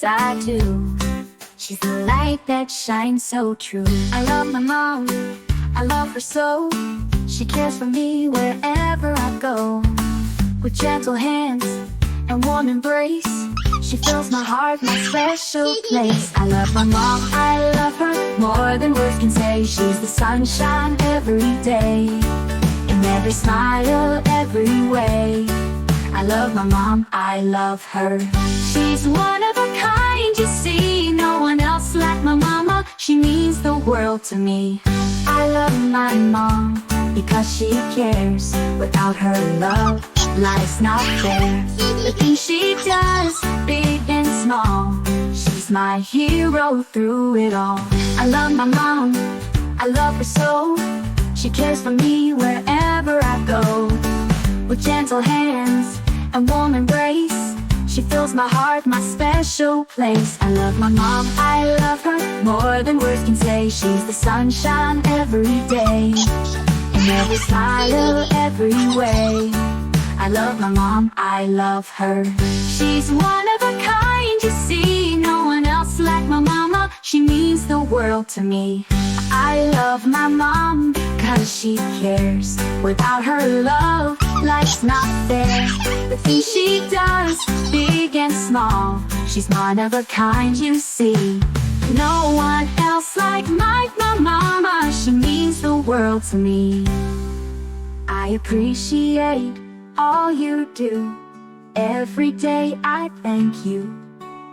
I do. She's the light that shines so true. I love my mom, I love her so. She cares for me wherever I go. With gentle hands and warm embrace, she fills my heart, my special place. I love my mom, I love her more than words can say. She's the sunshine every day, in every smile, every way. I love my mom, I love her. She's one of a kind, you see. No one else like my mama. She means the world to me. I love my mom because she cares. Without her love, life's not fair. The things she does, big and small, she's my hero through it all. I love my mom, I love her so. She cares for me wherever I go. With gentle hands and warm embrace, she fills my heart, my special place. I love my mom, I love her more than words can say. She's the sunshine every day, in every smile, every way. I love my mom, I love her. She's one of a kind, you see. No one else like my mama. She means the world to me. I love my mom because she cares. Without her love, life's not fair. The things she does, big and small, she's one of a kind, you see. No one else like my mama. She means the world to me. I appreciate all you do. Every day I thank you.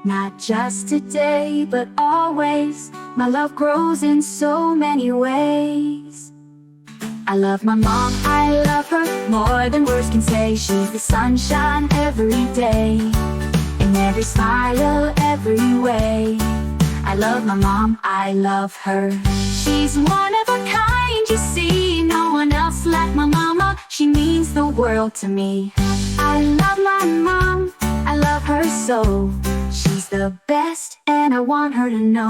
Not just today, but always. My love grows in so many ways. I love my mom, I love her more than words can say. She's the sunshine every day, in every smile, every way. I love my mom, I love her. She's one of a kind, you see. No one else like my mama. She means the world to me. I love my mom, I love her so. She's the best and I want her to know.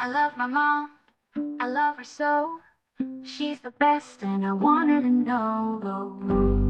I love my mom, I love her so. She's the best and I want her to know.